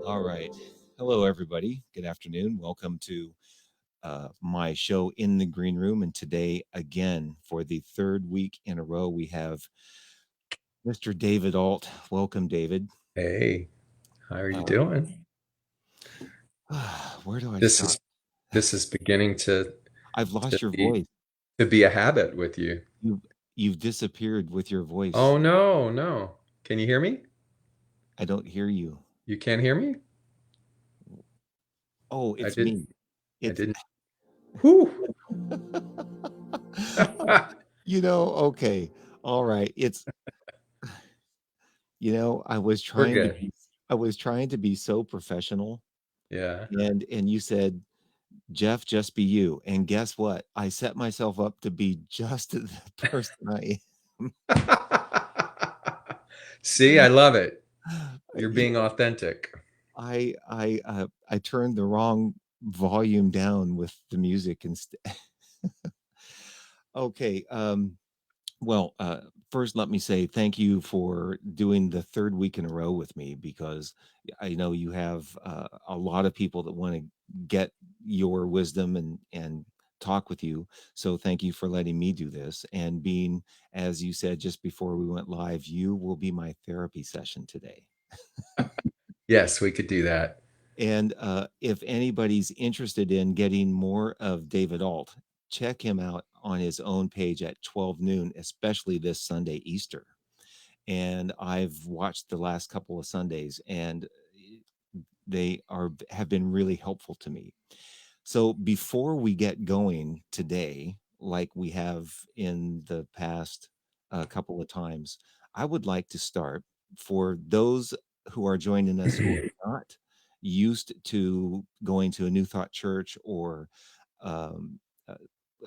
All right. Hello, everybody. Good afternoon. Welcome to my show in the green room. And today, again, for the third week in a row, we have Mr. David Ault. Welcome, David. Hey, how are you doing? Where do I This start? is this is beginning I've to lost your be voice. to be a habit with you. You've, you've disappeared with your voice. Oh no, no. Can you hear me? I don't hear you. You can't hear me? Oh, I it's didn't me. I It's didn't. Whew. okay. All right. I was We're trying to good. be so professional, Yeah. and you said, Jeff, just be you. And guess what? I set myself up to be just the person I am. See, I love it. You're You being know, authentic. I turned the wrong volume down with the music instead. Okay. Well, first, let me say thank you for doing the third week in a row with me, because I know you have a lot of people that want to get your wisdom and talk with you. So thank you for letting me do this and being, as you said just before we went live, you will be my therapy session today. Yes, we could do that. And if anybody's interested in getting more of David Ault, check him out on his own page at 12 noon, especially this Sunday, Easter. And I've watched the last couple of Sundays, and they have been really helpful to me. So before we get going today, like we have in the past couple of times, I would like to start for those who are joining us who are not used to going to a New Thought church, or um, uh,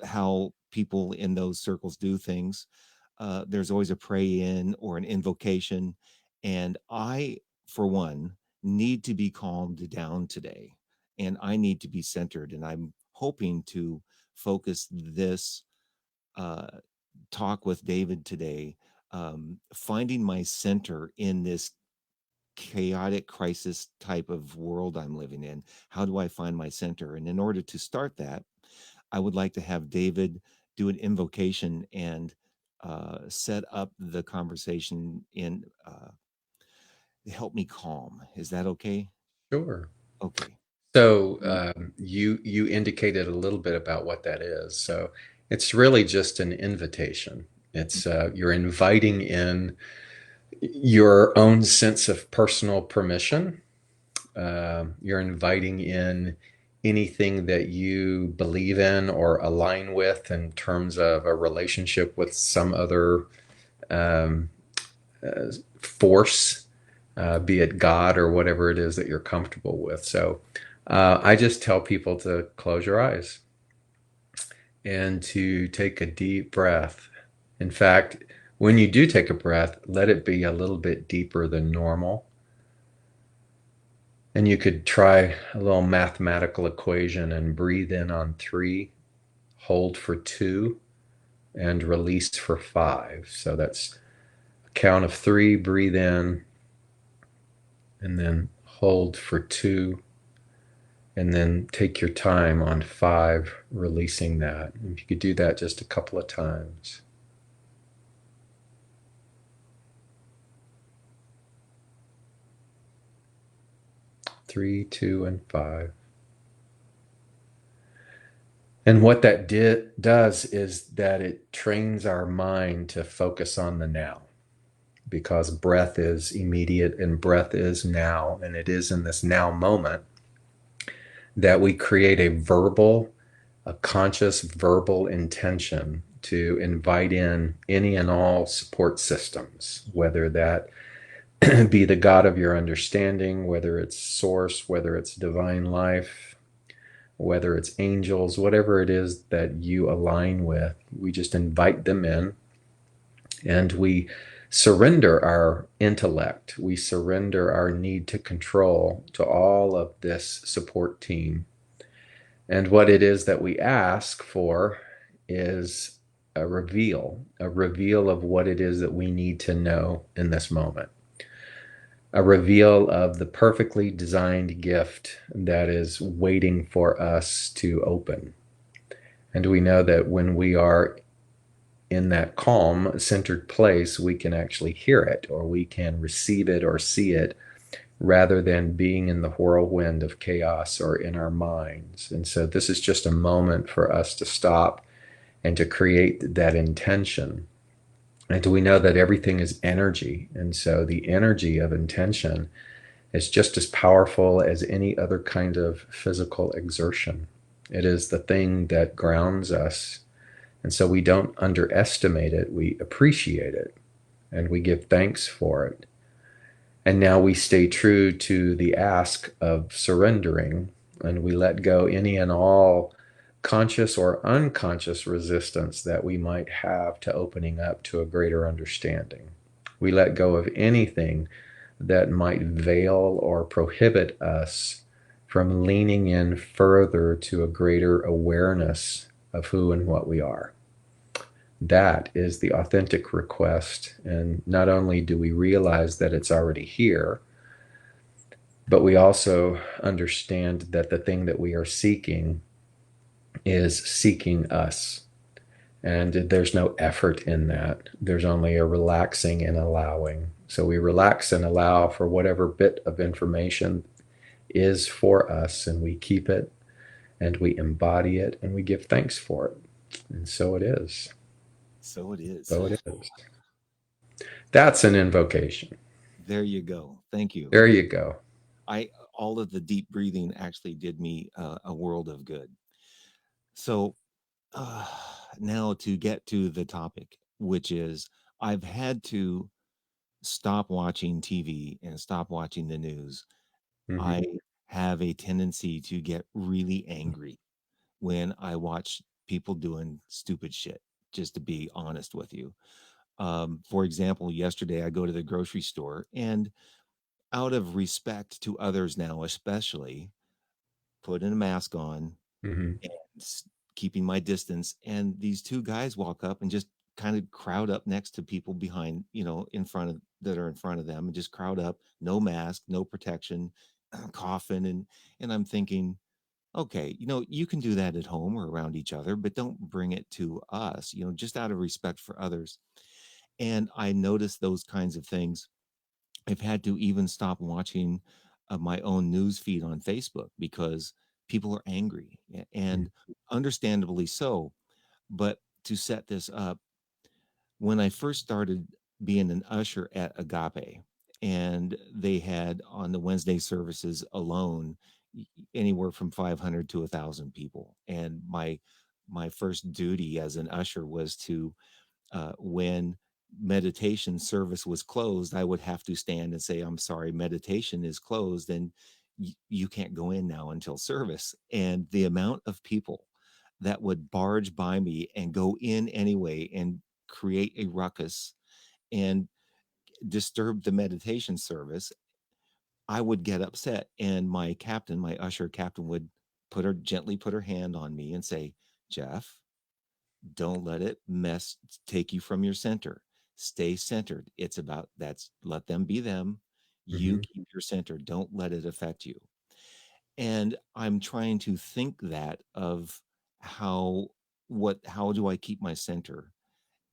how people in those circles do things. There's always a pray in or an invocation. And I, for one, need to be calmed down today. And I need to be centered. And I'm hoping to focus this uh, talk with David today, finding my center in this chaotic crisis type of world I'm living in. How do I find my center? And in order to start that, I would like to have David do an invocation and set up the conversation in help me calm. Is that okay? Sure. Okay. So you indicated a little bit about what that is. So it's really just an invitation. It's you're inviting in your own sense of personal permission. You're inviting in anything that you believe in or align with in terms of a relationship with some other um, force, be it God or whatever it is that you're comfortable with. So I just tell people to close your eyes and to take a deep breath. In fact, when you do take a breath, let it be a little bit deeper than normal. And you could try a little mathematical equation and breathe in on 3, hold for 2, and release for 5. So that's a count of 3, breathe in, and then hold for 2, and then take your time on 5, releasing that. If you could do that just a couple of times. 3, 2, and 5. And what that does is that it trains our mind to focus on the now, because breath is immediate and breath is now, and it is in this now moment that we create a conscious verbal intention to invite in any and all support systems, whether that be the God of your understanding, whether it's source, whether it's divine life, whether it's angels, whatever it is that you align with. We just invite them in, and we surrender our intellect, we surrender our need to control to all of this support team. And what it is that we ask for is a reveal of what it is that we need to know in this moment, a reveal of the perfectly designed gift that is waiting for us to open. And we know that when we are in that calm, centered place, we can actually hear it, or we can receive it or see it, rather than being in the whirlwind of chaos or in our minds. And so this is just a moment for us to stop and to create that intention. And we know that everything is energy. And so the energy of intention is just as powerful as any other kind of physical exertion. It is the thing that grounds us. And so we don't underestimate it, we appreciate it, and we give thanks for it. And now we stay true to the ask of surrendering, and we let go any and all conscious or unconscious resistance that we might have to opening up to a greater understanding. We let go of anything that might veil or prohibit us from leaning in further to a greater awareness of who and what we are. That is the authentic request. And not only do we realize that it's already here, but we also understand that the thing that we are seeking is seeking us. And there's no effort in that. There's only a relaxing and allowing. So we relax and allow for whatever bit of information is for us, and we keep it and we embody it and we give thanks for it. And so it is. So it is. So it is. That's an invocation. There you go. Thank you. There you go. I All of the deep breathing actually did me a world of good. So uh, now to get to the topic, which is I've had to stop watching TV and stop watching the news. Mm-hmm. I have a tendency to get really angry when I watch people doing stupid shit, just to be honest with you. For example, yesterday I go to the grocery store and out of respect to others now, especially putting a mask on Mm-hmm. and keeping my distance. And these two guys walk up and just kind of crowd up next to people behind, in front of that are in front of them and just crowd up, no mask, no protection, coughing. And I'm thinking, okay, you can do that at home or around each other, but don't bring it to us, just out of respect for others. And I notice those kinds of things. I've had to even stop watching my own news feed on Facebook because people are angry and understandably so. But to set this up, when I first started being an usher at Agape, and they had on the Wednesday services alone anywhere from 500 to 1,000 people, and my first duty as an usher was to when meditation service was closed, I would have to stand and say, I'm sorry, meditation is closed and you can't go in now until service. And the amount of people that would barge by me and go in anyway and create a ruckus and disturb the meditation service, I would get upset. And my captain, my usher captain, would gently put her hand on me and say, Jeff, don't let it take you from your center. Stay centered. It's about that's let them be them. You Mm-hmm. keep your center. Don't let it affect you. And I'm trying to think that of how how do I keep my center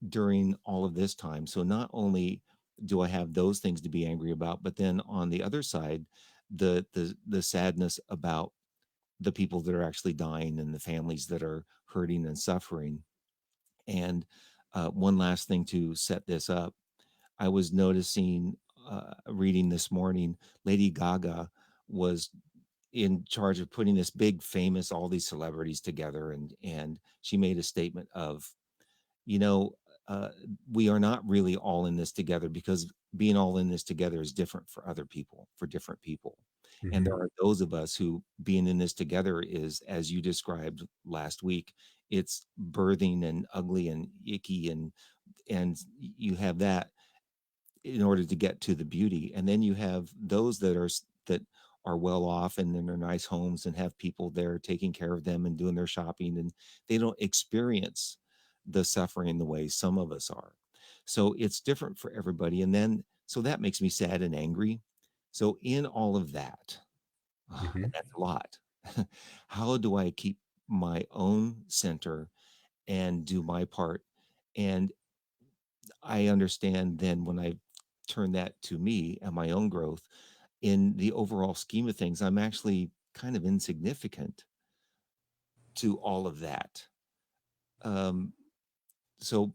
during all of this time? So not only do I have those things to be angry about, but then on the other side, the sadness about the people that are actually dying and the families that are hurting and suffering. And one last thing to set this up, I was noticing, reading this morning, Lady Gaga was in charge of putting this big, famous, all these celebrities together, and she made a statement of, you know, uh, we are not really all in this together because being all in this together is different for other people, for different people. And Mm-hmm. there are those of us who being in this together is, as you described last week, it's birthing and ugly and icky and you have that. in order to get to the beauty. And then you have those that are well off and in their nice homes and have people there taking care of them and doing their shopping, and they don't experience the suffering the way some of us are. So it's different for everybody. And then so that makes me sad and angry. So in all of that, Hmm. and that's a lot, how do I keep my own center and do my part? And I understand then when I turn that to me and my own growth in the overall scheme of things, I'm actually kind of insignificant to all of that. Um,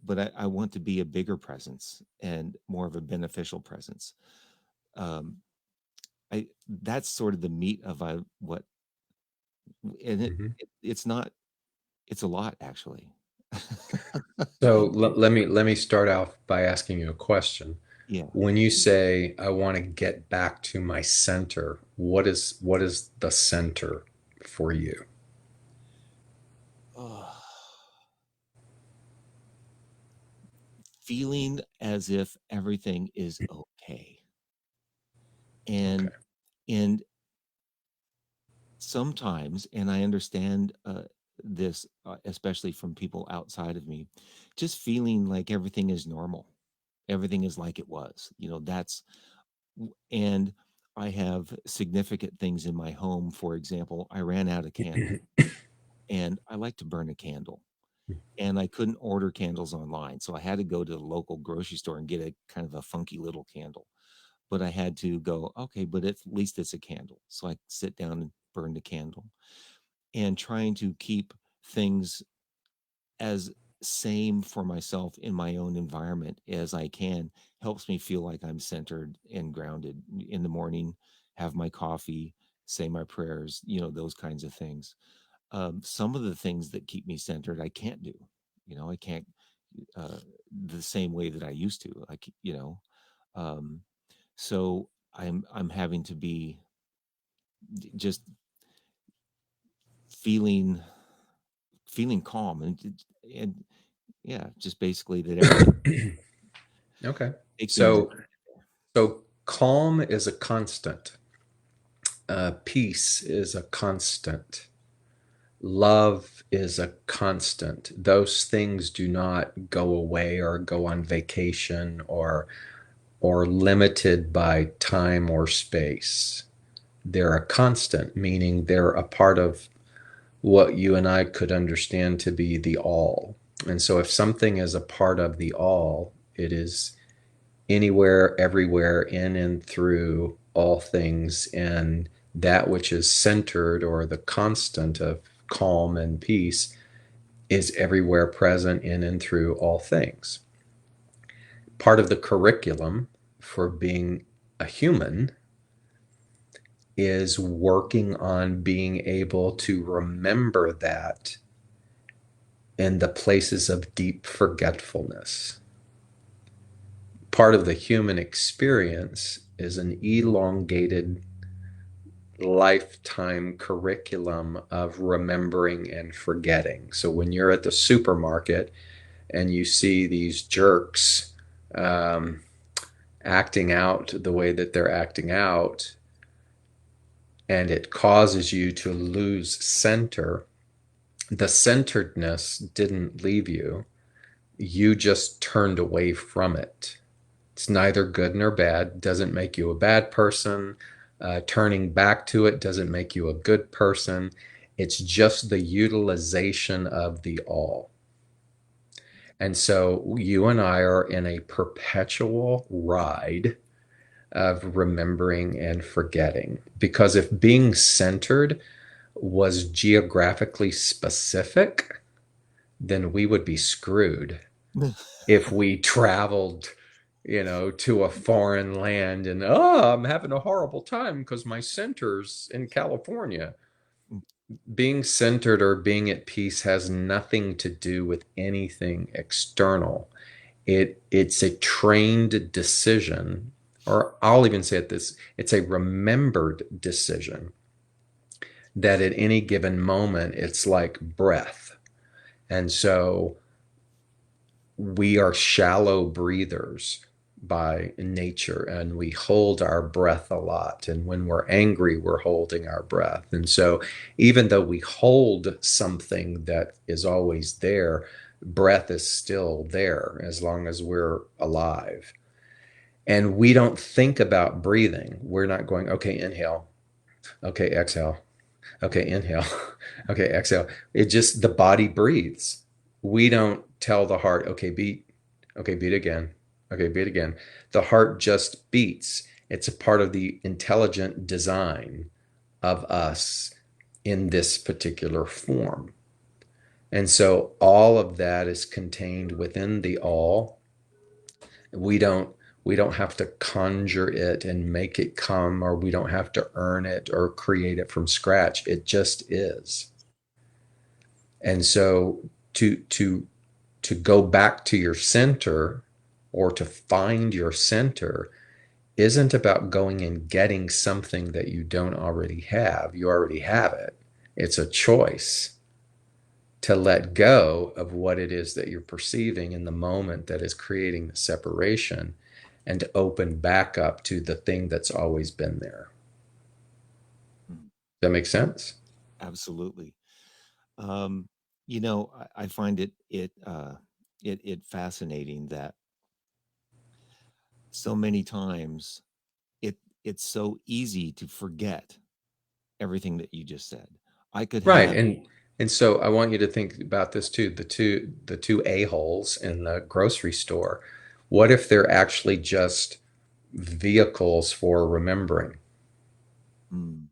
but I want to be a bigger presence and more of a beneficial presence. Um, that's sort of the meat of what, and Hmm. it's not, it's a lot actually. So let me start off by asking you a question. Yeah. When you say I want to get back to my center, what is the center for you? Oh, feeling as if everything is okay. Okay. And sometimes, and I understand this, especially from people outside of me, just feeling like everything is normal, everything is like it was. And I have significant things in my home. For example, I ran out of candles, and I like to burn a candle, and I couldn't order candles online, so I had to go to the local grocery store and get a kind of a funky little candle. But I had to go, okay, but at least it's a candle, so I sit down and burn the candle. And trying to keep things as same for myself in my own environment as I can helps me feel like I'm centered and grounded in the morning, have my coffee, say my prayers, those kinds of things. Some of the things that keep me centered, I can't do. I can't uh, the same way that I used to. Um, so I'm having to be just feeling calm and yeah, just basically that everything Okay. takes me a minute. So so calm is a constant. Peace is a constant. Love is a constant. Those things do not go away or go on vacation or limited by time or space. They're a constant, meaning they're a part of what you and I could understand to be the all. And so if something is a part of the all, it is anywhere, everywhere, in and through all things. And that which is centered or the constant of calm and peace is everywhere present in and through all things. Part of the curriculum for being a human is working on being able to remember that in the places of deep forgetfulness. Part of the human experience is an elongated lifetime curriculum of remembering and forgetting. So when you're at the supermarket and you see these jerks um, acting out the way that they're acting out, and it causes you to lose center, the centeredness didn't leave you. You just turned away from it. It's neither good nor bad, doesn't make you a bad person. Turning back to it doesn't make you a good person. It's just the utilization of the all. And so you and I are in a perpetual ride of remembering and forgetting. Because if being centered was geographically specific, then we would be screwed if we traveled, to a foreign land and, oh, I'm having a horrible time because my center's in California. Being centered or being at peace has nothing to do with anything external. It's a trained decision, or I'll even say it this, it's a remembered decision that at any given moment it's like breath. And so we are shallow breathers. by nature, and we hold our breath a lot. And when we're angry, we're holding our breath. And so, even though we hold something that is always there, breath is still there as long as we're alive. And we don't think about breathing. We're not going, okay, inhale, okay, exhale, okay, inhale, okay, exhale. It just, the body breathes. We don't tell the heart, okay, beat again, okay, beat again. The heart just beats. It's a part of the intelligent design of us in this particular form. And so all of that is contained within the all. We don't we don't have to conjure it and make it come, or we don't have to earn it or create it from scratch. It just is. And so to go back to your center, or to find your center, isn't about going and getting something that you don't already have. You already have it. It's a choice to let go of what it is that you're perceiving in the moment that is creating the separation, and to open back up to the thing that's always been there. Mm. Does that make sense? Absolutely. Um, I find it fascinating that so many times it it's so easy to forget everything that you just said. I could Right. have And so I want you to think about this too. The two a-holes in the grocery store. What if they're actually just vehicles for remembering? mm,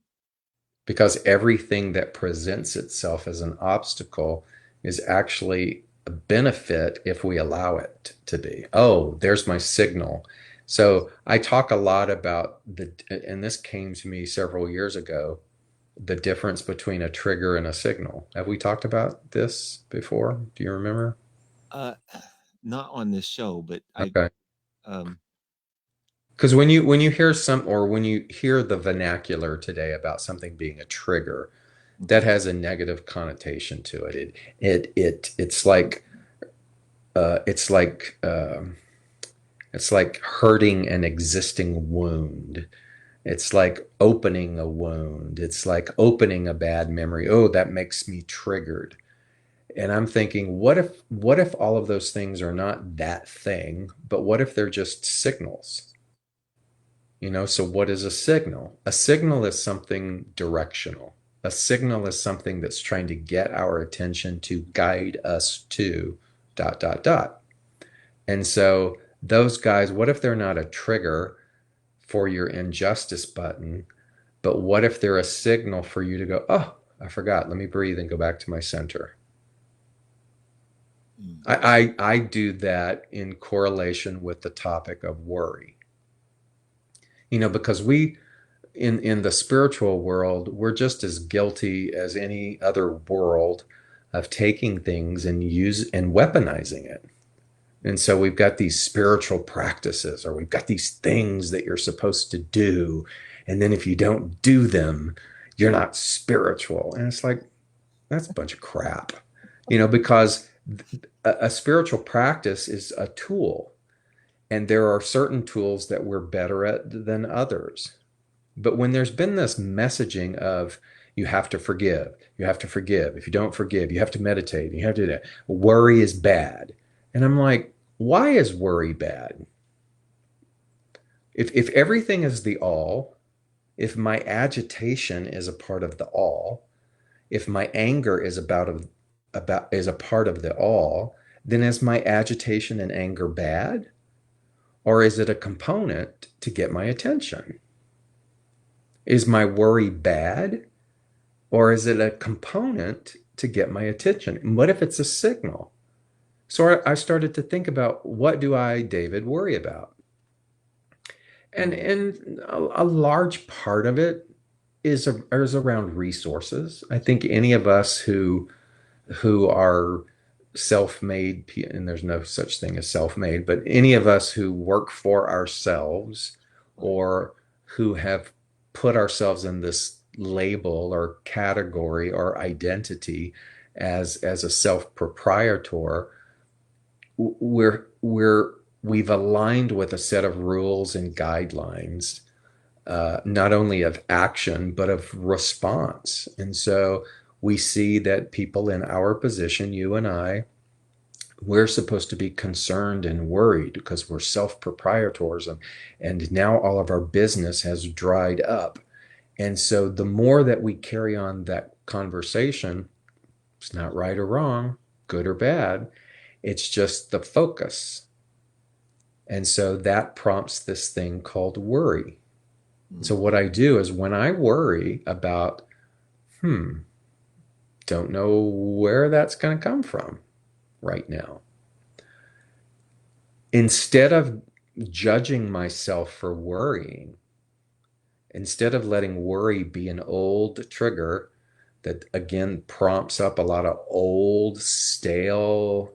Because everything that presents itself as an obstacle is actually a benefit if we allow it to be. Oh, there's my signal. So I talk a lot about and this came to me several years ago, the difference between a trigger and a signal. Have we talked about this before? Do you remember? uh, not on this show, but I Okay. um, Because when you hear some, or when you hear the vernacular today about something being a trigger, that okay. has a negative connotation to it. It's like hurting an existing wound. It's like opening a wound. It's like opening a bad memory. Oh, that makes me triggered. And I'm thinking, what if all of those things are not that thing, but what if they're just signals? So what is a signal? A signal is something directional. A signal is something that's trying to get our attention to guide us to dot, dot, dot. And so those guys, what if they're not a trigger for your injustice button, but what if they're a signal for you to go, oh, I forgot, let me breathe and go back to my center? Mm, I do that in correlation with the topic of worry. Because in the spiritual world, we're just as guilty as any other world of taking things and weaponizing it. And so we've got these spiritual practices, or we've got these things that you're supposed to do. And then if you don't do them, you're not spiritual. And it's like, that's a bunch of crap, because a spiritual practice is a tool. And there are certain tools that we're better at than others. But when there's been this messaging of, you have to forgive, you have to forgive. If you don't forgive, you have to meditate, you have to do that. Worry is bad. And I'm like, why is worry bad? If everything is the all, if my agitation is a part of the all, if my anger is about is a part of the all, then is my agitation and anger bad? Or is it a component to get my attention? Is my worry bad? Or is it a component to get my attention? And what if it's a signal? So I started to think about, what do I, David, worry about? And mm, and a large part of it is around resources. I think any of us who are self-made, and there's no such thing as self-made, but any of us who work for ourselves, right. or who have put ourselves in this label or category or identity as a self-proprietor, we're we've aligned with a set of rules and guidelines, not only of action, but of response. And so we see that people in our position, you and I, we're supposed to be concerned and worried because we're self-proprietors, and now all of our business has dried up. And so the more that we carry on that conversation, it's not right or wrong, good or bad, it's just the focus. And so that prompts this thing called worry. So Mm. what I do is when I worry about, hmm, don't know where that's going to come from right now, instead of judging myself for worrying, instead of letting worry be an old trigger that again prompts up a lot of old, stale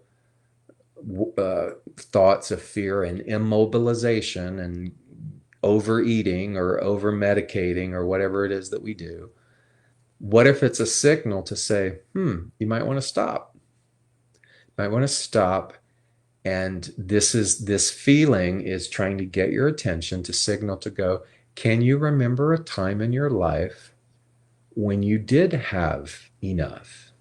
thoughts of fear and immobilization and overeating or over medicating or whatever it is that we do. What if it's a signal to say, you might want to stop? You might want to stop. And this feeling is trying to get your attention to signal to go, can you remember a time in your life when you did have enough?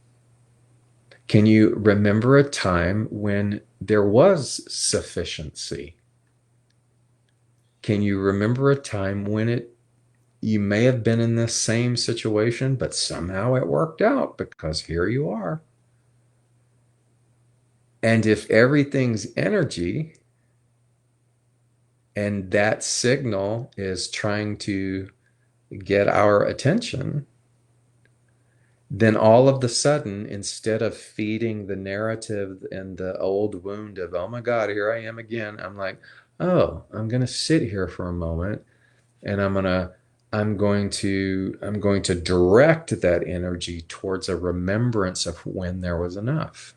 Can you remember a time when there was sufficiency? Can you remember a time when you may have been in this same situation, but somehow it worked out because here you are? And if everything's energy and that signal is trying to get our attention, then all of the sudden, instead of feeding the narrative and the old wound of, oh my God, here I am again, I'm like, oh, I'm going to sit here for a moment and I'm going to direct that energy towards a remembrance of when there was enough.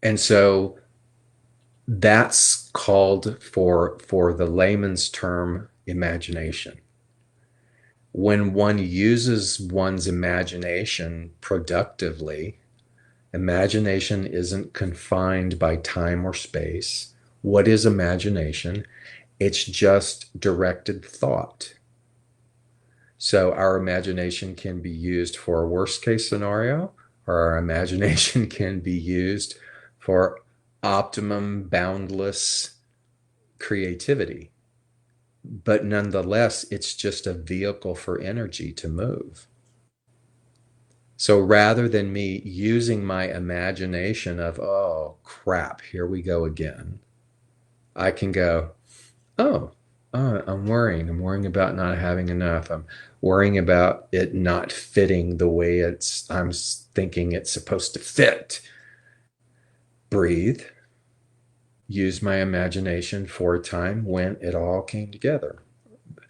And so that's called, for the layman's term, imagination. When one uses one's imagination productively, imagination isn't confined by time or space. What is imagination? It's just directed thought. So our imagination can be used for a worst case scenario, or our imagination can be used for optimum, boundless creativity. But nonetheless, it's just a vehicle for energy to move. So rather than me using my imagination of, oh crap, here we go again, I can go, oh, I'm worrying. I'm worrying about not having enough. I'm worrying about it not fitting the way I'm thinking it's supposed to fit. Breathe. Use my imagination for a time when it all came together,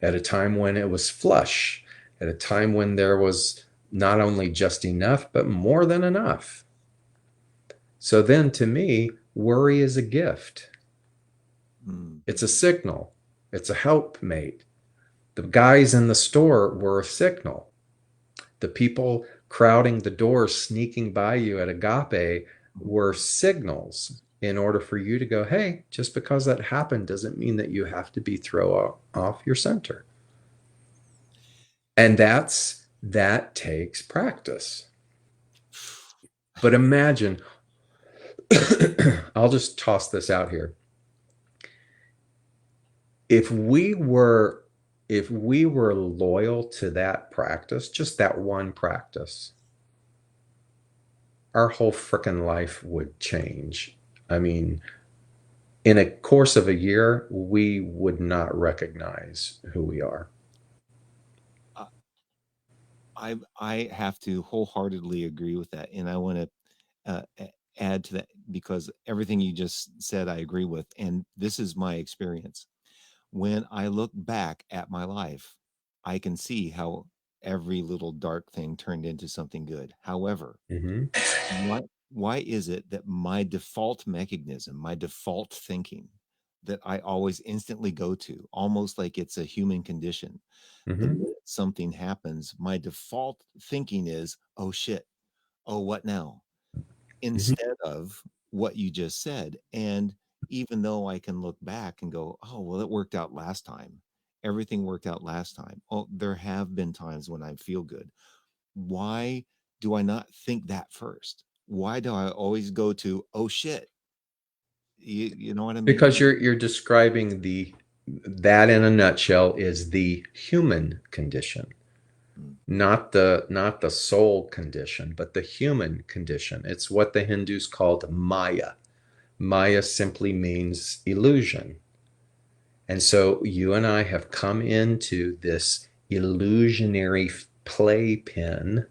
at a time when it was flush, at a time when there was not only just enough, but more than enough. So then to me, worry is a gift. Mm. It's a signal. It's a helpmate. The guys in the store were a signal. The people crowding the doors, sneaking by you at Agape were signals in order for you to go, hey, just because that happened doesn't mean that you have to be thrown off your center. And that takes practice. But imagine, I'll just toss this out here. If we were if we were loyal to that practice, just that one practice, our whole freaking life would change. I mean, in a course of a year, we would not recognize who we are. Uh, I have to wholeheartedly agree with that, and I want to add to that because everything you just said, I agree with, and this is my experience. When I look back at my life, I can see how every little dark thing turned into something good. However, Mm-hmm. why why is it that my default mechanism, my default thinking that I always instantly go to, almost like it's a human condition, the Mm-hmm. minute something happens, my default thinking is, oh shit, oh what now? Mm-hmm. Instead of what you just said. And even though I can look back and go, oh, well, it worked out last time. Everything worked out last time. Oh, there have been times when I feel good. Why do I not think that first? Why do I always go to, oh shit? You know what I mean? Because you're describing that in a nutshell is the human condition, Mm. not the soul condition, but the human condition. It's what the Hindus called Maya. Maya simply means illusion. And so you and I have come into this illusionary playpen.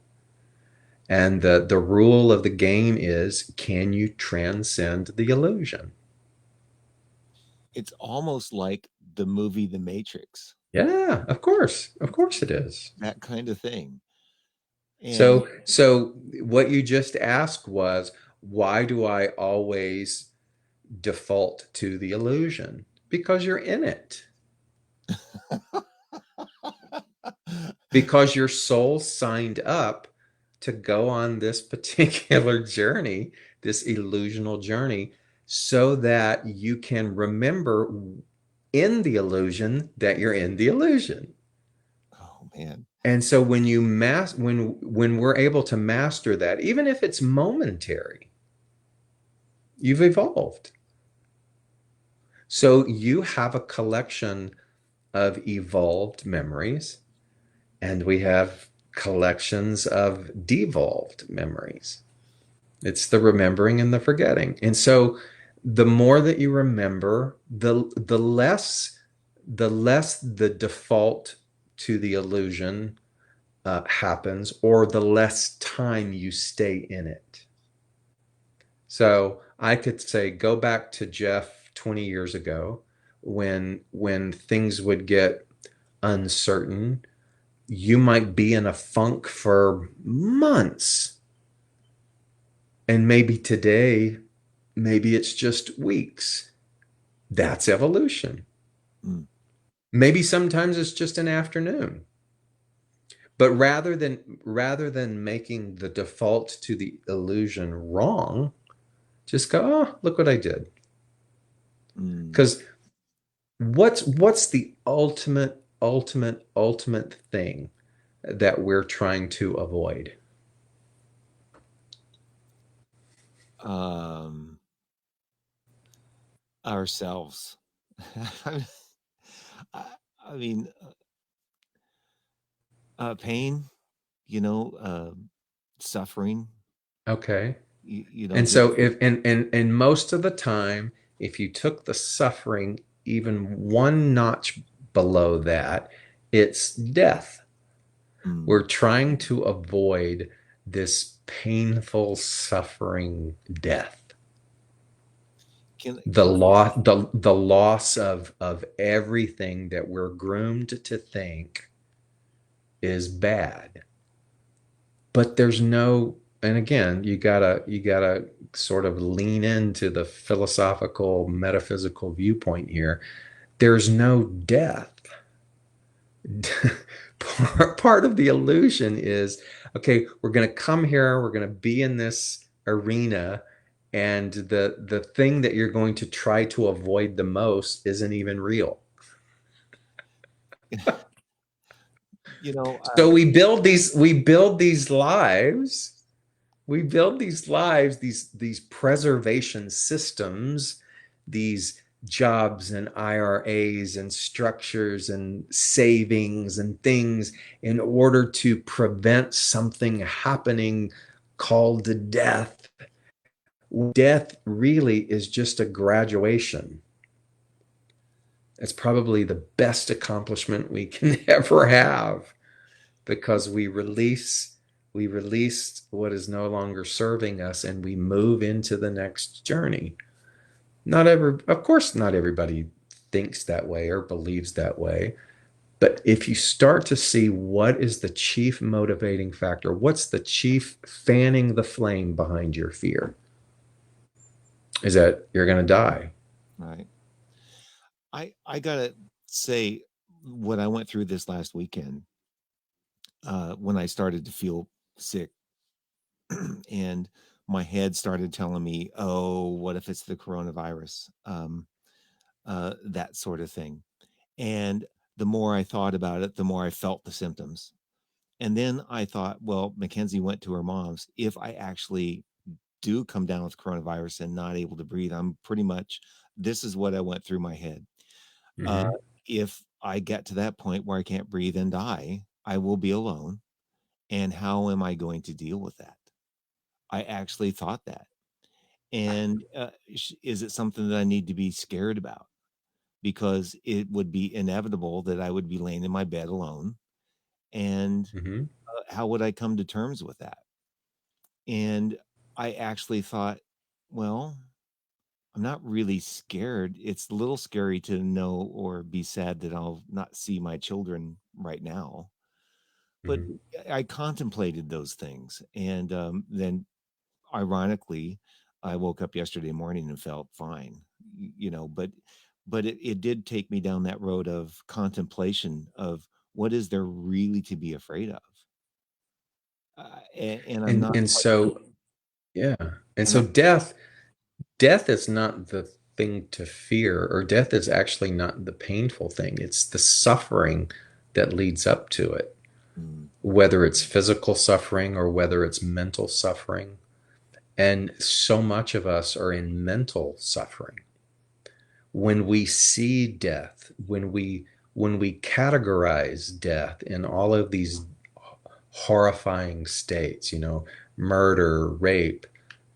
And the rule of the game is, can you transcend the illusion? It's almost like the movie The Matrix, Yeah, of course. Of course it is. that kind of thing. And So what you just asked was, why do I always default to the illusion? Because you're in it. Because your soul signed up to go on this particular journey, this illusional journey, so that you can remember in the illusion that you're in the illusion. oh man, And so when you when we're able to master that, even if it's momentary, you've evolved. So you have a collection of evolved memories, and we have collections of devolved memories. It's the remembering and the forgetting. And so the more that you remember, the less the default to the illusion happens, or the less time you stay in it. So I could say, go back to Jeff 20 years ago, when things would get uncertain. You might be in a funk for months. And maybe today, maybe it's just weeks. That's evolution. mm. Maybe sometimes it's just an afternoon. But rather than making the default to the illusion wrong, just go, oh, look what I did. Mm. Because what's the ultimate thing that we're trying to avoid? Um, ourselves. I, I mean, pain, suffering, Okay. And just so if and most of the time, if you took the suffering even one notch below that, it's death. mm. We're trying to avoid this painful suffering death. The Can loss the loss of everything that we're groomed to think is bad. But there's no, and again, you gotta sort of lean into the philosophical metaphysical viewpoint here. There's no death. Part of the illusion is, okay, we're going to come here, we're going to be in this arena, and the thing that you're going to try to avoid the most isn't even real. you know, So we build these lives, these preservation systems, these jobs and IRAs and structures and savings and things in order to prevent something happening called death. Death really is just a graduation. It's probably the best accomplishment we can ever have, because we release what is no longer serving us, and we move into the next journey. Of course, not everybody thinks that way or believes that way. But if you start to see what is the chief motivating factor, what's the chief fanning the flame behind your fear, is that you're going to die. right. I gotta say, what I went through this last weekend, when I started to feel sick, and my head started telling me, oh, what if it's the coronavirus? That sort of thing. And the more I thought about it, the more I felt the symptoms. And then I thought, well, Mackenzie went to her mom's. If I actually do come down with coronavirus and not able to breathe, I'm pretty much, this is what I went through my head. Uh, Mm-hmm. if I get to that point where I can't breathe and die, I will be alone. And how am I going to deal with that? I actually thought that. And is it something that I need to be scared about? Because it would be inevitable that I would be laying in my bed alone. And Mm-hmm. how would I come to terms with that? And I actually thought, well, I'm not really scared. It's a little scary to know or be sad that I'll not see my children right now. But Mm-hmm. I contemplated those things. And then, ironically, I woke up yesterday morning and felt fine, but it did take me down that road of contemplation of what is there really to be afraid of? And I'm not And quite, so yeah. And I'm so not, death is not the thing to fear, or death is actually not the painful thing. It's the suffering that leads up to it, mm, whether it's physical suffering or whether it's mental suffering. And so much of us are in mental suffering. When we see death, when we categorize death in all of these horrifying states, murder, rape,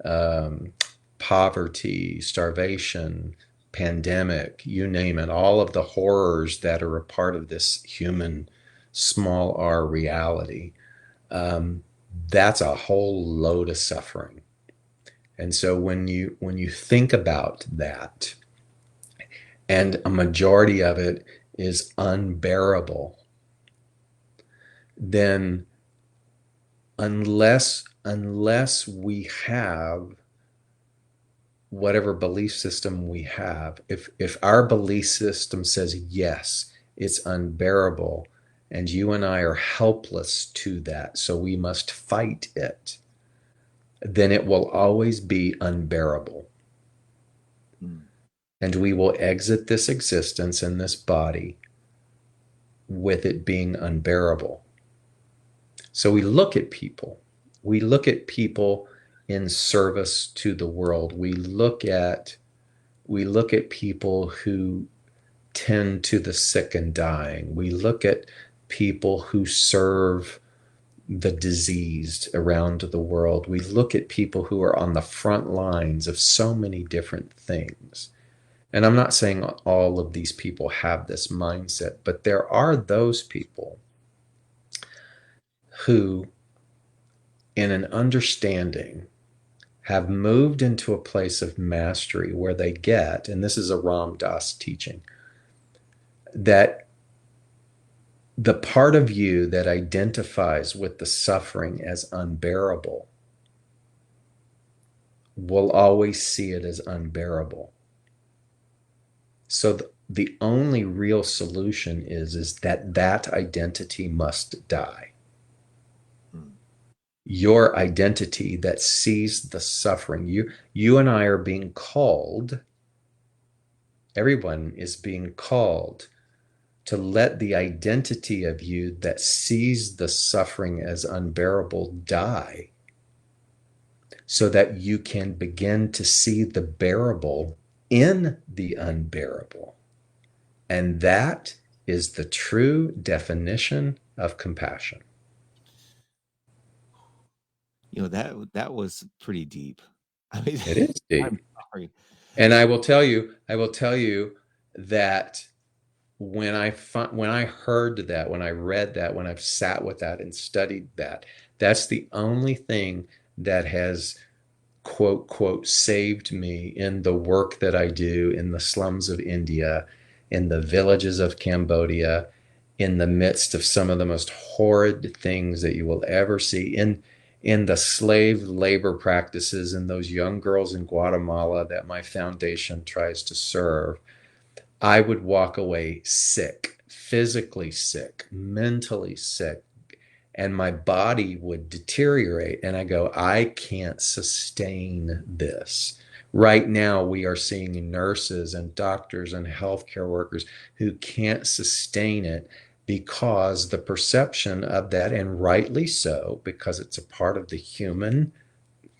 um, poverty, starvation, pandemic, you name it, all of the horrors that are a part of this human small r reality, um, that's a whole load of suffering. And so when you think about that, and a majority of it is unbearable, then unless we have whatever belief system we have, if our belief system says yes, it's unbearable, and you and I are helpless to that, so we must fight it, then it will always be unbearable. mm, And we will exit this existence in this body with it being unbearable. So we look at people in service to the world. We look at people who tend to the sick and dying. We look at people who serve the diseased around the world. We look at people who are on the front lines of so many different things. And I'm not saying all of these people have this mindset, but there are those people who, in an understanding, have moved into a place of mastery where they get, and this is a Ram Dass teaching, that the part of you that identifies with the suffering as unbearable will always see it as unbearable. So the only real solution is that identity must die. mm, Your identity that sees the suffering. You and I are being called, everyone is being called to let the identity of you that sees the suffering as unbearable die, so that you can begin to see the bearable in the unbearable. And that is the true definition of compassion. that was pretty deep. I mean, It is I'm deep. sorry. And I will tell you that when I heard that, when I read that, when I've sat with that and studied that, that's the only thing that has quote quote saved me in the work that I do in the slums of India, in the villages of Cambodia, in the midst of some of the most horrid things that you will ever see, in the slave labor practices in those young girls in Guatemala that my foundation tries to serve. I would walk away sick, physically sick, mentally sick, and my body would deteriorate. And I go, I can't sustain this. Right now, we are seeing nurses and doctors and healthcare workers who can't sustain it because the perception of that, and rightly so, because it's a part of the human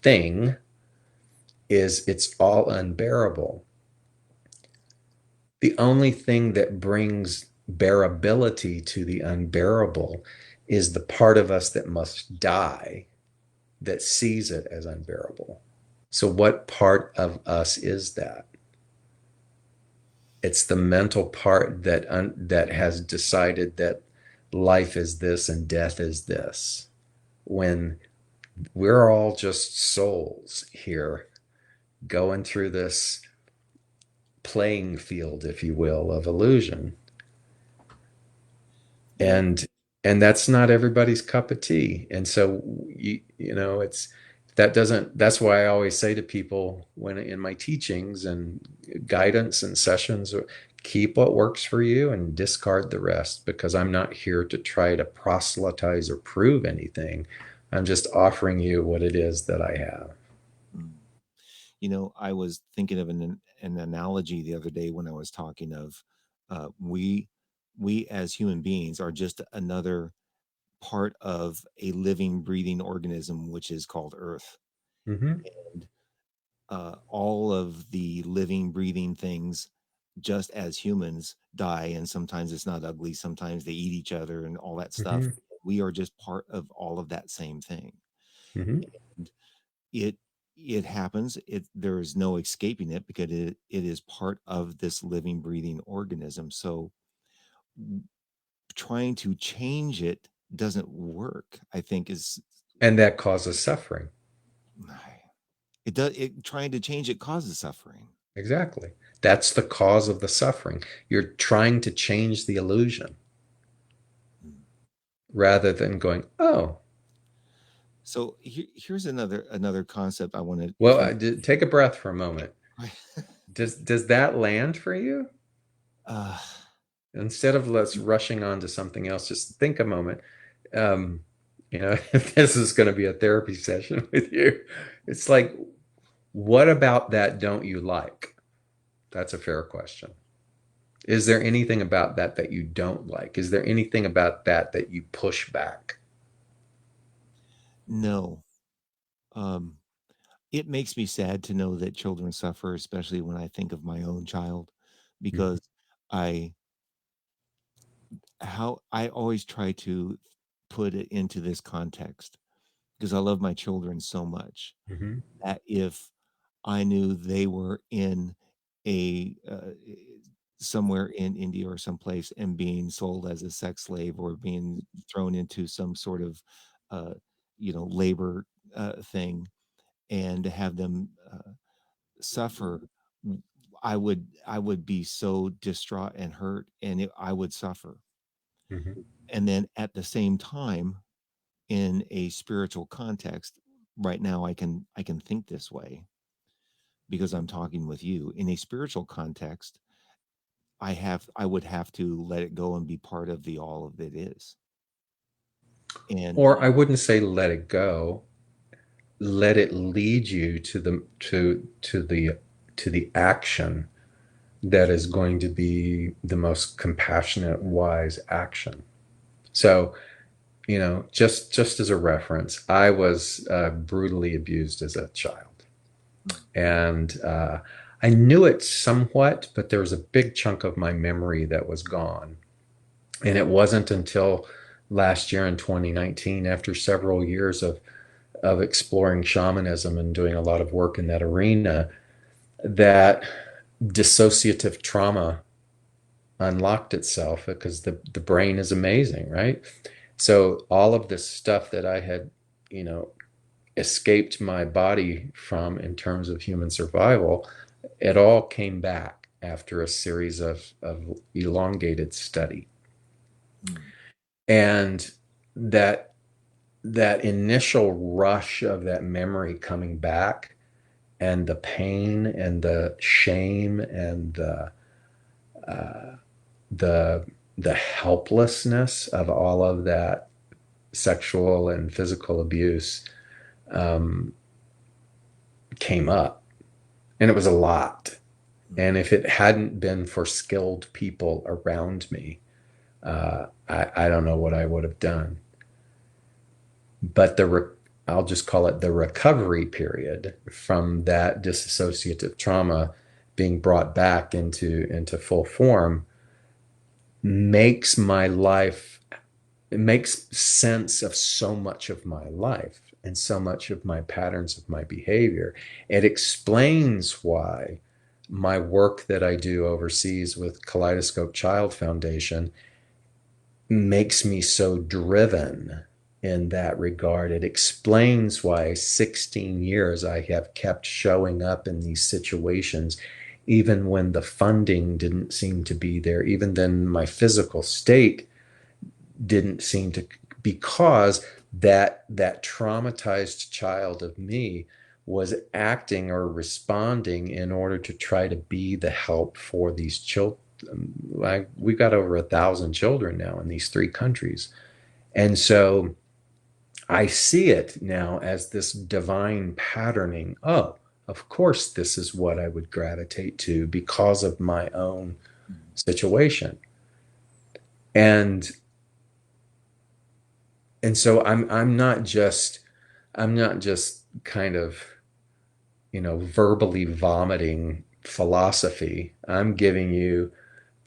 thing, is it's all unbearable. The only thing that brings bearability to the unbearable is the part of us that must die that sees it as unbearable. So, what part of us is that? It's the mental part that has decided that life is this and death is this. When we're all just souls here going through this playing field, if you will, of illusion. Yeah. And that's not everybody's cup of tea. And so it's that doesn't that's why I always say to people when in my teachings and guidance and sessions, keep what works for you and discard the rest, because I'm not here to try to proselytize or prove anything. I'm just offering you what it is that I have. Mm. You know, I was thinking of an analogy the other day when I was talking of we as human beings are just another part of a living, breathing organism, which is called Earth. Mm-hmm. And all of the living, breathing things, just as humans, die. And sometimes it's not ugly. Sometimes they eat each other and all that stuff. Mm-hmm. We are just part of all of that same thing. Mm-hmm. And it it happens. There is no escaping it because it is part of this living, breathing organism. So trying to change it doesn't work, I think is And that causes suffering. it does it trying to change it causes suffering. Exactly. That's the cause of the suffering. You're trying to change the illusion rather than going, oh, So here's another concept I want to well, kind take a breath for a moment. of Does that land for you? uh, Instead of let's rushing on to something else, just think a moment. Um, if this is going to be a therapy session with you, it's like, what about that don't you like? That's a fair question. Is there anything about that that you don't like? Is there anything about that that you push back? no. Um, it makes me sad to know that children suffer, especially when I think of my own child, Mhm. because I how I always try to put it into this context because I love my children so much Mhm. that if I knew they were in a somewhere in India or someplace and being sold as a sex slave or being thrown into some sort of uh, labor thing and to have them suffer, I would be so distraught and hurt, and I would suffer. Mhm. And then at the same time, in a spiritual context, right now I can think this way because I'm talking with you. In a spiritual context, I would have to let it go and be part of the all of it is. And Or I wouldn't say let it go. Let it lead you to the action that is going to be the most compassionate, wise action. So, just as a reference, I was brutally abused as a child, and I knew it somewhat, but there was a big chunk of my memory that was gone. And it wasn't until last year in 2019, after several years of exploring shamanism and doing a lot of work in that arena, that dissociative trauma unlocked itself, because the brain is amazing, right? So all of this stuff that I had, you know, escaped my body from in terms of human survival, it all came back after a series of elongated study. mm, And that initial rush of that memory coming back, and the pain and the shame and uh, the the helplessness of all of that sexual and physical abuse um, came up, and it was a lot. And if it hadn't been for skilled people around me, I don't know what I would have done. But I'll just call it the recovery period from that dissociative trauma being brought back into full form makes my life, it makes sense of so much of my life and so much of my patterns of my behavior. It explains why my work that I do overseas with Kaleidoscope Child Foundation makes me so driven in that regard. It explains why 16 years I have kept showing up in these situations, even when the funding didn't seem to be there, even then my physical state didn't seem to, because that traumatized child of me was acting or responding in order to try to be the help for these children. Like, we got over 1,000 children now in these 3 countries, and so I see it now as this divine patterning. Oh, of course this is what I would gravitate to because of my own situation. And and so I'm not just kind of, verbally vomiting philosophy. I'm giving you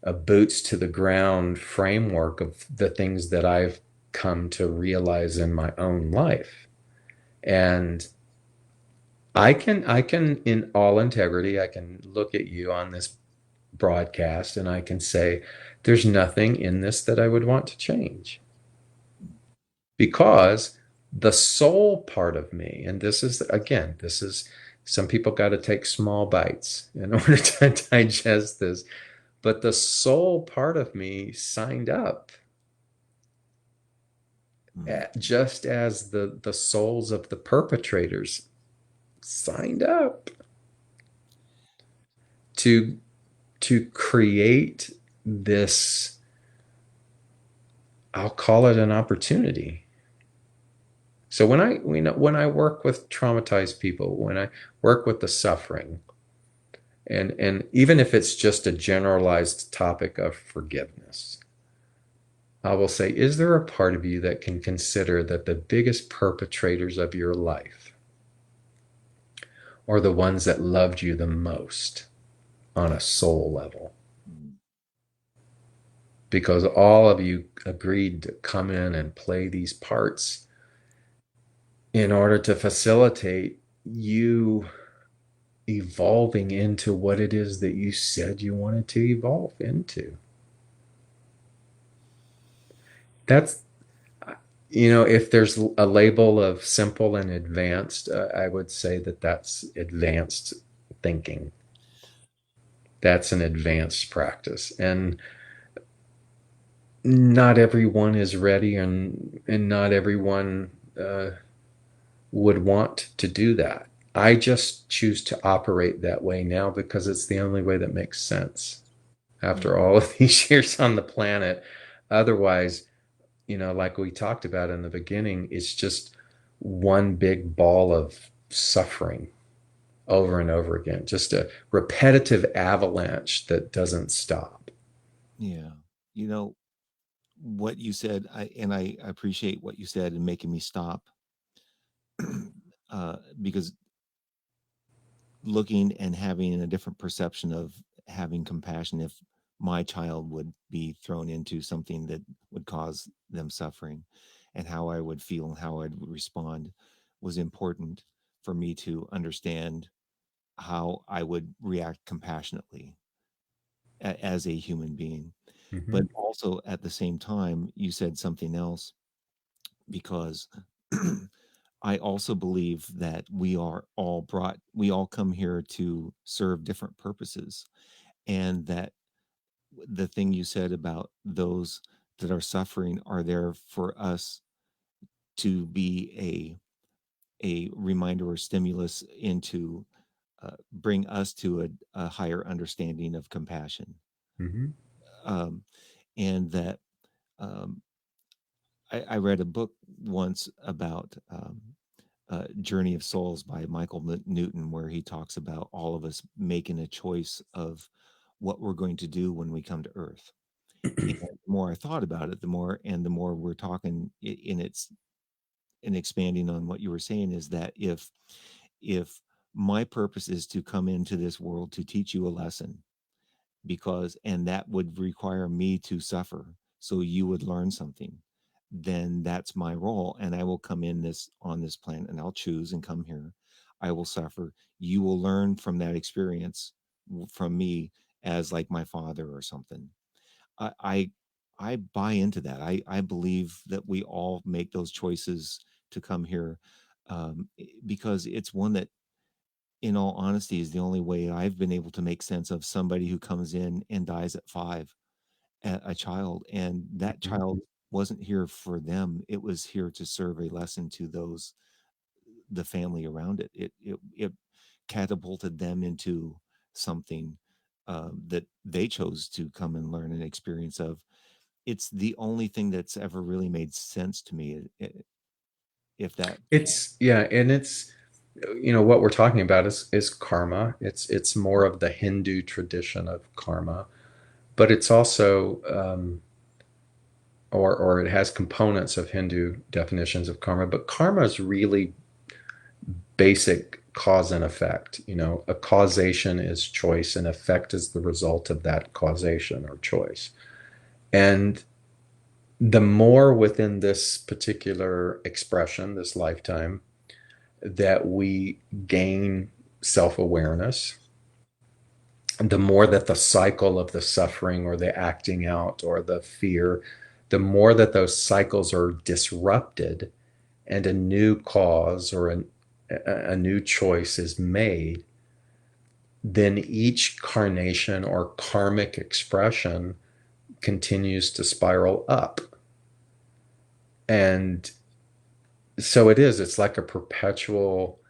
a boots to the ground framework of the things that I've come to realize in my own life. And I can in all integrity, I can look at you on this broadcast and I can say there's nothing in this that I would want to change, because the soul part of me, and this is, again, this is, some people got to take small bites in order to digest this, but the soul part of me signed up, just as the souls of the perpetrators signed up to create this, I'll call it an opportunity. So when I work with traumatized people, when I work with the suffering, and even if it's just a generalized topic of forgiveness, I will say, is there a part of you that can consider that the biggest perpetrators of your life are the ones that loved you the most on a soul level? Because all of you agreed to come in and play these parts in order to facilitate you evolving into what it is that you said you wanted to evolve into. That's, if there's a label of simple and advanced, I would say that that's advanced thinking. That's an advanced practice. And not everyone is ready, and not everyone would want to do that. I just choose to operate that way now because it's the only way that makes sense after all of these years on the planet. Otherwise, like we talked about in the beginning, it's just one big ball of suffering over and over again, just a repetitive avalanche that doesn't stop. Yeah. You know, what you said, I appreciate what you said and making me stop. Because looking and having a different perception of having compassion if my child would be thrown into something that would cause them suffering, and how I would feel and how I'd respond was important for me to understand how I would react compassionately as a human being. But Mm-hmm. also at the same time, you said something else, because I also believe that we all come here to serve different purposes. And that the thing you said about those that are suffering are there for us to be a reminder or stimulus into bring us to a higher understanding of compassion. Mm-hmm. Um, and that um, I read a book once about Journey of Souls by Michael Newton, where he talks about all of us making a choice of what we're going to do when we come to Earth. And the more I thought about it, the more we're talking in its and expanding on what you were saying is that if my purpose is to come into this world to teach you a lesson, because and that would require me to suffer so you would learn something, then that's my role, and I will come in this on this planet, and I'll choose and come here. I will suffer, you will learn from that experience from me, as like my father or something. I i, I buy into that. I believe that we all make those choices to come here, because it's one that, in all honesty, is the only way I've been able to make sense of somebody who comes in and dies at 5, a child, and that Mhm. child wasn't here for them. It was here to serve a lesson to those, the family around it. It catapulted them into something that they chose to come and learn an experience of. It's the only thing that's ever really made sense to me, if that. It's yeah, and it's what we're talking about is karma. It's more of the Hindu tradition of karma, but it's also or it has components of Hindu definitions of karma. But karma is really basic cause and effect. A causation is choice, and effect is the result of that causation or choice. And the more within this particular expression, this lifetime, that we gain self awareness, the more that the cycle of the suffering or the acting out or the fear, the more that those cycles are disrupted and a new cause or a new choice is made, then each carnation or karmic expression continues to spiral up. And so it's like a perpetual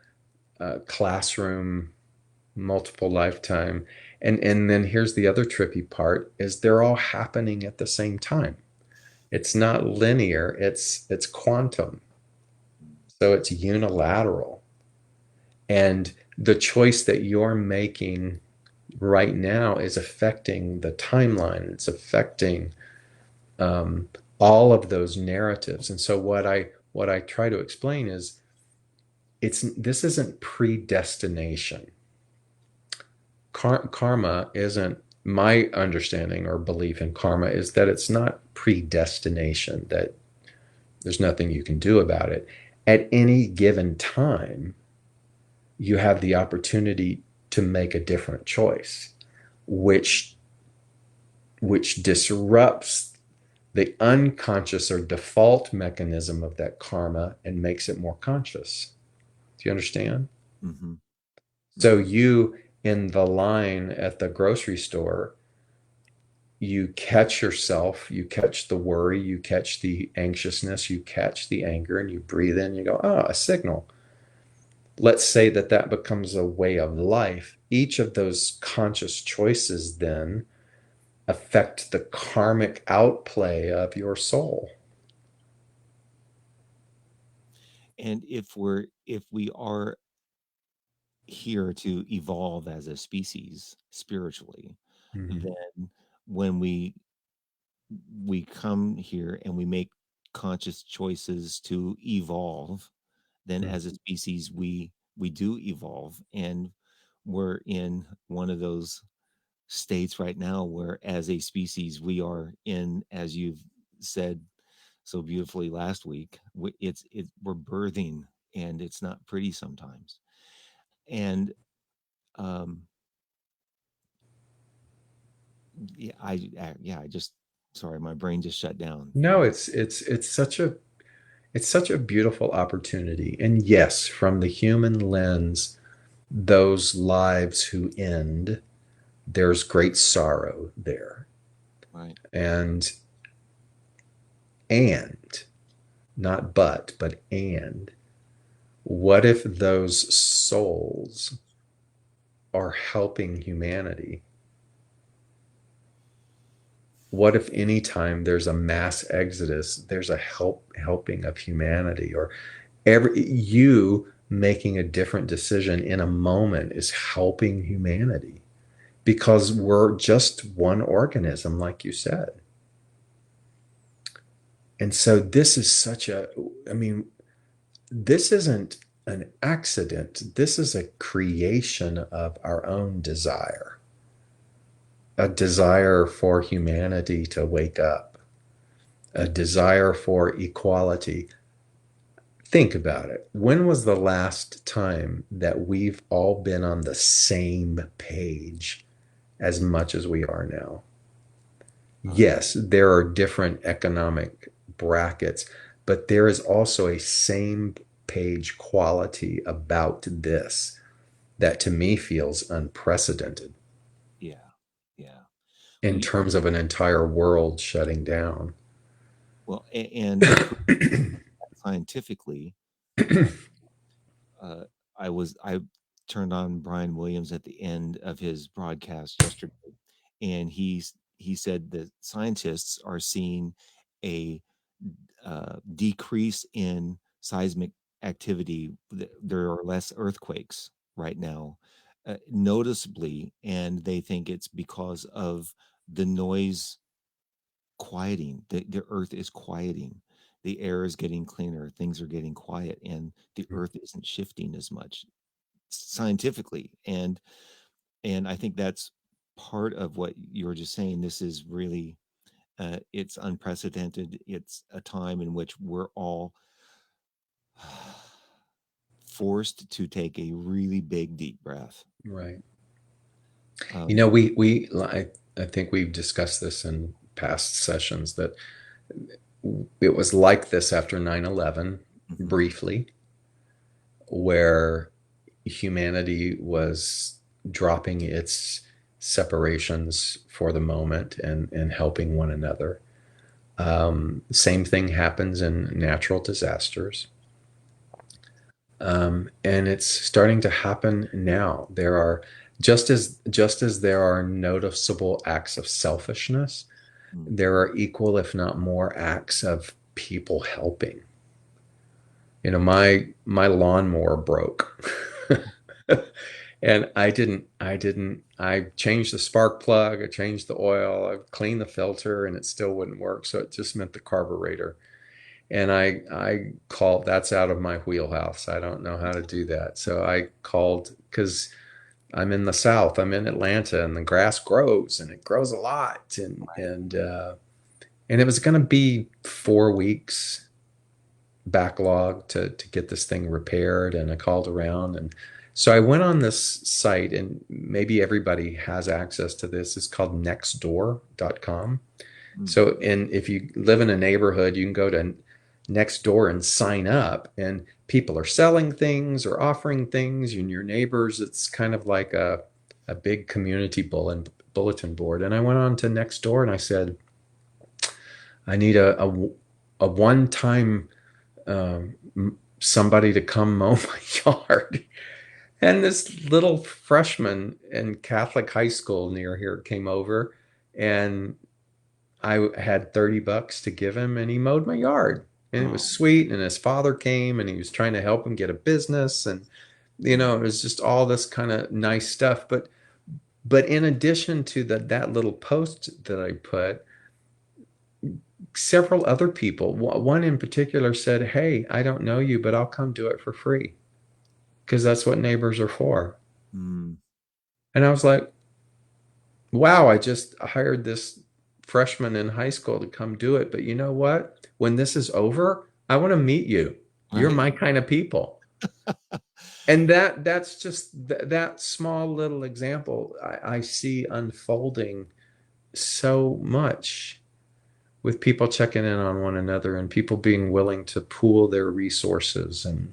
classroom, multiple lifetime. And then here's the other trippy part is they're all happening at the same time. It's not linear, it's quantum. So it's unilateral. And the choice that you're making right now is affecting the timeline. It's affecting um, all of those narratives. And so what I try to explain is this isn't predestination. Karma isn't, my understanding or belief in karma is that it's not predestination, that there's nothing you can do about it. At any given time, you have the opportunity to make a different choice, which disrupts the unconscious or default mechanism of that karma and makes it more conscious. Do you understand? Mm-hmm. So Mm-hmm. you in the line at the grocery store, you catch yourself, you catch the worry, you catch the anxiousness, you catch the anger, and you breathe in, you go, oh, a signal. Let's say that becomes a way of life. Each of those conscious choices then affect the karmic outplay of your soul. And if we are here to evolve as a species spiritually, Mm-hmm. then when we come here and we make conscious choices to evolve, then as a species we do evolve, and we're in one of those states right now where, as a species, we are in, as you've said so beautifully last week, we're birthing, and it's not pretty sometimes. And um yeah, I just, sorry, my brain just shut down. No, it's such a beautiful opportunity. And yes, from the human lens, those lives who end, there's great sorrow there. Right. And and not but and what if those souls are helping humanity What if any time there's a mass exodus, there's a helping of humanity, or every you making a different decision in a moment is helping humanity because we're just one organism, like you said. And so this is such a, I mean, this isn't an accident. This is a creation of our own desire, a desire for humanity to wake up, a desire for equality. Think about it. When was the last time that we've all been on the same page as much as we are now? Uh, Yes, there are different economic brackets, but there is also a same page quality about this that to me feels unprecedented yeah, yeah. Well, in terms of an entire world shutting down. and to prove that scientifically, uh, uh, I turned on Brian Williams at the end of his broadcast yesterday, and he said that scientists are seeing a decrease in seismic activity. There are less earthquakes right now, noticeably, and they think it's because of the noise quieting. The earth is quieting. The air is getting cleaner. Things are getting quiet, and the earth isn't shifting as much scientifically. And I think that's part of what you were just saying. This is really it's unprecedented. It's a time in which we're all forced to take a really big, deep breath. Right. You Um, know, I think we've discussed this in past sessions that it was like this after 9/11 mhm. briefly, where humanity was dropping its separations for the moment and helping one another. Same thing happens in natural disasters. And it's starting to happen now. There are just as there are noticeable acts of selfishness, Mm. there are equal, if not more, acts of people helping. You know, my lawnmower broke. And I changed the spark plug, I changed the oil, I cleaned the filter, and it still wouldn't work. So it just meant the carburetor. And I called, that's out of my wheelhouse. I don't know how to do that. So I called because I'm in the South. I'm in Atlanta, and the grass grows, and it grows a lot. And it was going to be 4 weeks backlog to get this thing repaired. And I called around, and so I went on this site, and maybe everybody has access to this. It's called nextdoor.com. Mm. So, and if you live in a neighborhood, you can go to next door and sign up, and people are selling things or offering things, and your neighbors. It's kind of like a big community bulletin board. And I went on to next door and I said, I need a one time um, somebody to come mow my yard. And this little freshman in Catholic high school near here came over, and I had $30 to give him, and he mowed my yard. And it was Oh, sweet. And his father came, and he was trying to help him get a business. And, mm. it was just all this kind of nice stuff. But in addition to that little post that I put, several other people, one in particular said, "Hey, I don't know you, but I'll come do it for free." Because that's what neighbors are for. Mm. And I was like, wow, I just hired this freshman in high school to come do it. But you know what? When this is over, I want to meet you. You're Right. my kind of people. And that's just that small little example I see unfolding so much with people checking in on one another and people being willing to pool their resources and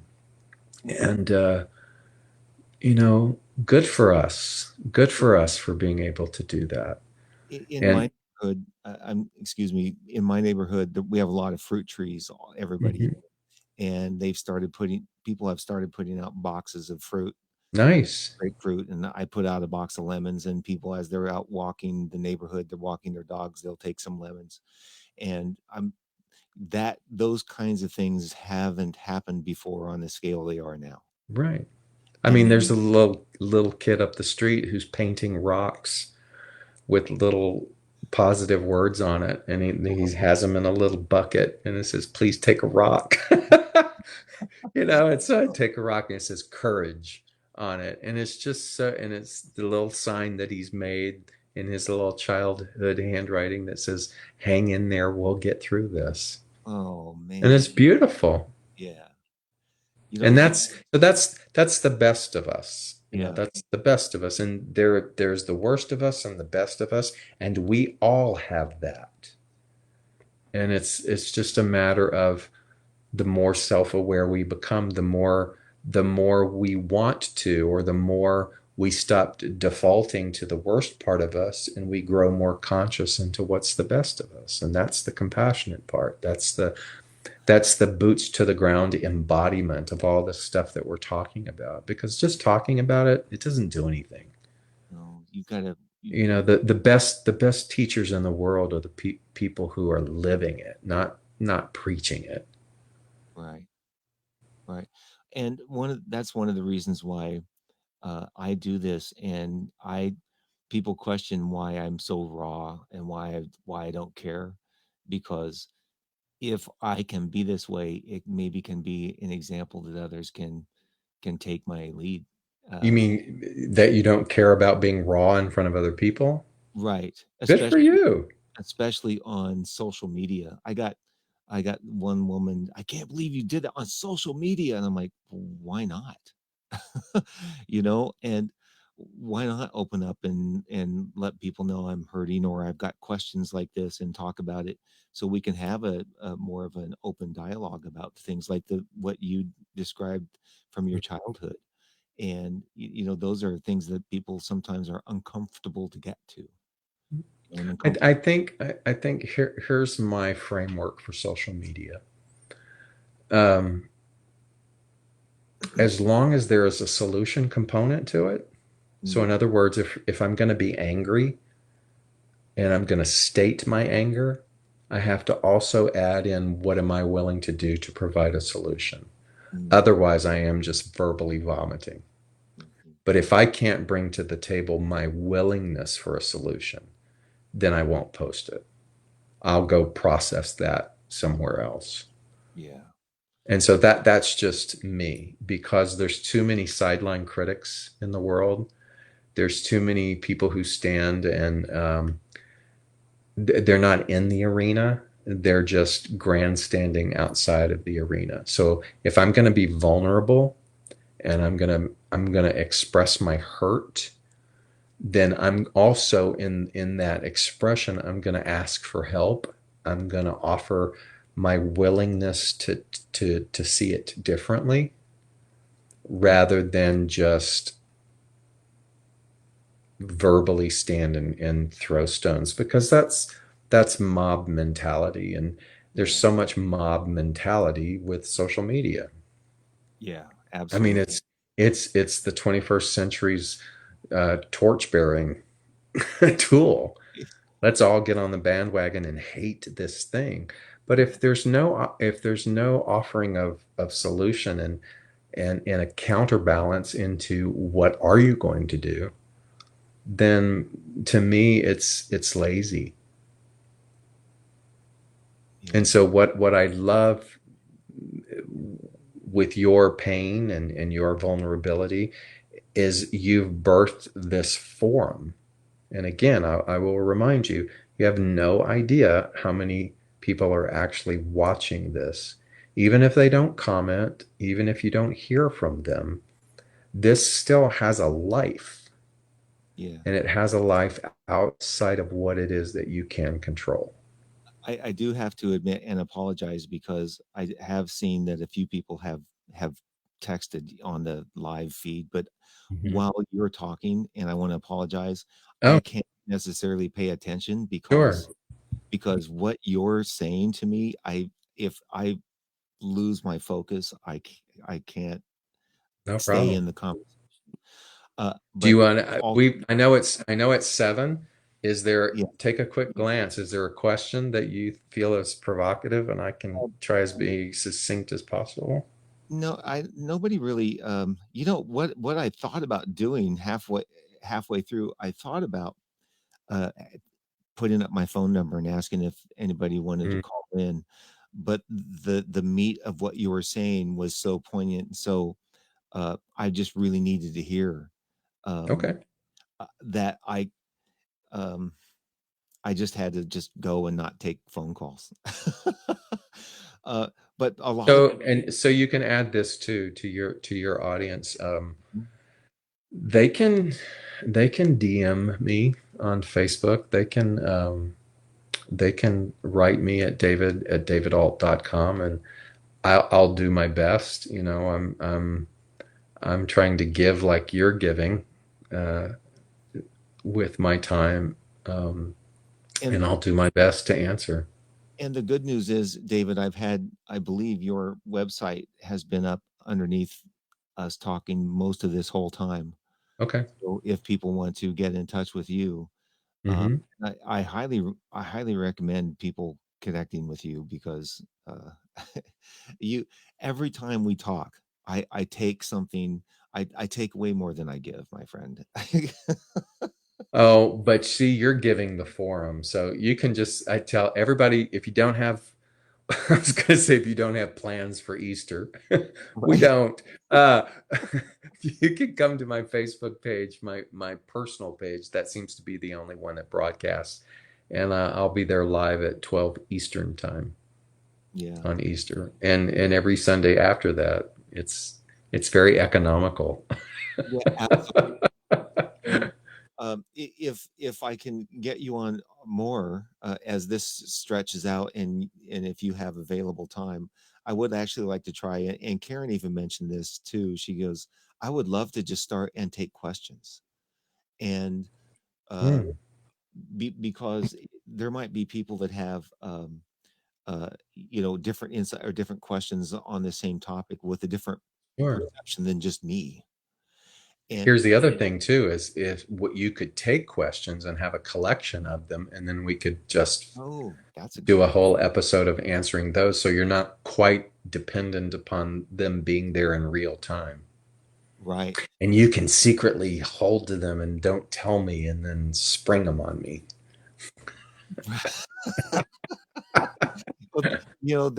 you know, good for us for being able to do that. In my And neighborhood, excuse me, in my neighborhood, we have a lot of fruit trees. Everybody, mhm, and they've started putting people have started putting out boxes of fruit, Nice. grapefruit, and I put out a box of lemons, and people, as they're out walking the neighborhood, they're walking their dogs, they'll take some lemons. And I'm that those kinds of things haven't happened before on the scale they are now. Right. I And mean, there's then a little kid up the street who's painting rocks with little positive words on it, and he has them in a little bucket, and it says, "Please take a rock." And so I take a rock, and it says "courage" on it, and it's just so, and it's the little sign that he's made in his little childhood handwriting that says, "Hang in there, we'll get through this," oh and it's man, beautiful. yeah, you know And you that's the best of us. yeah, That's the best of us. And there's the worst of us and the best of us, and we all have that. And it's just a matter of the more self-aware we become, the more we want to, or the more we stop defaulting to the worst part of us, and we grow more conscious into what's the best of us. And that's the compassionate part. That's the boots to the ground embodiment of all the stuff that we're talking about, because just talking about it doesn't do anything. no, you gotta The best teachers in the world are the people who are living it, not preaching it. right, right. And that's one of the reasons why I do this, and I people question why I'm so raw and why I don't care, because if I can be this way, it maybe can be an example that others can take my lead. You Uh, mean that you don't care about being raw in front of other people? right, Good for you. especially on social media. I got one woman, I can't believe you did that on social media, and I'm like, why not? And why not open up and let people know I'm hurting, or I've got questions like this, and talk about it, so we can have a more of an open dialogue about things like the what you described from your childhood. And those are things that people sometimes are uncomfortable to get to, and uncomfortable. I think here's my framework for social media. Um, as long as there is a solution component to it. So in Mm, other words, if I'm going to be angry and I'm going to state my anger, I have to also add in what am I willing to do to provide a solution. mm, Otherwise, I am just verbally vomiting. mhm. But if I can't bring to the table my willingness for a solution, then I won't post it. I'll go process that somewhere else. Yeah. And so that's just me, because there's too many sideline critics in the world. There's too many people who stand and they're not in the arena. They're just grandstanding outside of the arena. So if I'm going to be vulnerable and I'm going to express my hurt, then I'm also in that expression, I'm going to ask for help. I'm going to offer my willingness to see it differently, rather than just verbally stand and throw stones, because that's mob mentality, and there's Yeah. so much mob mentality with social media. Yeah, I mean, absolutely. it's the 21st century's torch bearing tool. Let's all get on the bandwagon and hate this thing. But if there's no offering of solution and a counterbalance into what are you going to do, then to me it's lazy. And Yeah. so what I love with your pain and your vulnerability is you've birthed this forum. And again, I will remind you, you have no idea how many people are actually watching this. Even if they don't comment, even if you don't hear from them, this still has a life, Yeah. and it has a life outside of what it is that you can control. I do have to admit and apologize, because I have seen that a few people have texted on the live feed, but Mhm. while you're talking, and I want to apologize, Oh, I can't necessarily pay attention, sure. because what you're saying to me, I if I lose my focus, I can't No stay problem. in the conversation. Do But you want to, all, we, I know it's 7. Is there, yeah. take a quick glance. Is there a question that you feel is provocative and I can try as be succinct as possible? No, nobody really, what I thought about doing halfway through, I thought about, uh, putting up my phone number and asking if anybody wanted to Mm, call in, but the meat of what you were saying was so poignant, so, I just really needed to hear, um, okay. that um, I just had to just go and not take phone calls. Uh, but a lot of So, and so you can add this too to your audience. They can they can DM me on Facebook. They can write me at davidault.com, and I'll do my best. You know, I'm trying to give like you're giving, uh, with my time, and and I'll do my best to answer. and the good news is, David, I believe your website has been up underneath us talking most of this whole time. Okay. So if people want to get in touch with you, uh, Hmm. I highly recommend people connecting with you because you every time we talk, I take something, I take way more than I give, my friend. Oh, but see, you're giving the forum, so you can just, I tell everybody, if you don't have, I was going to say if you don't have plans for Easter, we Right. don't. You can come to my Facebook page, my personal page. That seems to be the only one that broadcasts, and I'll be there live at 12 Eastern time Yeah. on Easter, and every Sunday after that. It's very economical. Yeah, absolutely. And if I can get you on more as this stretches out, and if you have available time, I would actually like to try it. And Karen even mentioned this too. She goes, "I would love to just start and take questions." And uh, Hmm, because there might be people that have different insight or different questions on the same topic with a different sure. perception than just me. And Here's the other thing too, is if what you could take questions and have a collection of them, and then we could just oh, that's a do good a whole episode of answering those, so you're not quite dependent upon them being there in real time. right. And you can secretly hold to them and don't tell me and then spring them on me. Well,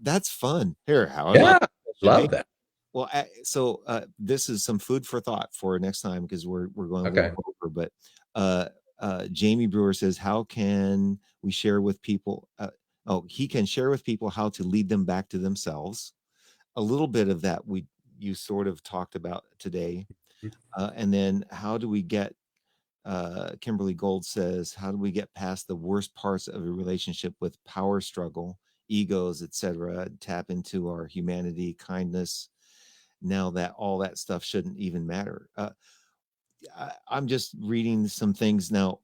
that's fun. Here, how about Yeah, this question? love that. Well, so this is some food for thought for next time because we're going a little Okay. over. But uh, Jamie Brewer says, "How can we share with people?" Oh, he can share with people how to lead them back to themselves. A little bit of that you sort of talked about today, and then how do we get Kimberly Gold says, "How do we get past the worst parts of a relationship with power struggle, egos, etc., tap into our humanity, kindness, now that all that stuff shouldn't even matter?" I'm just reading some things now.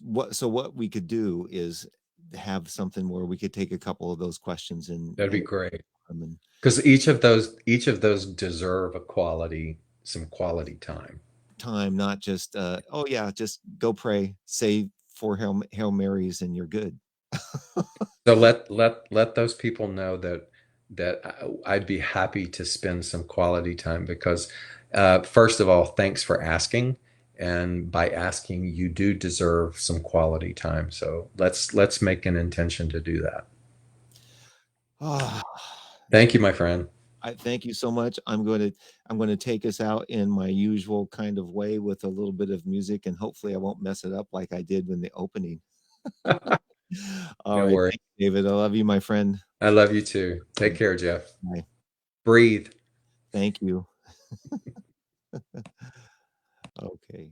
What we could do is have something where we could take a couple of those questions That'd be and great. and Because each of those deserve a quality, some quality time. time, not just oh yeah, just go pray, say four Hail Marys, and you're good. So let those people know that I'd be happy to spend some quality time because, first of all, thanks for asking, and by asking, you do deserve some quality time. So let's make an intention to do that. Ah, Thank you, my friend. I thank you so much. I'm going to take us out in my usual kind of way with a little bit of music, and hopefully I won't mess it up like I did in the opening. All No right, worries. thank you, David. I love you, my friend. I love you too. Take Okay, care, Jeff. bye. Breathe. Thank you. Okay.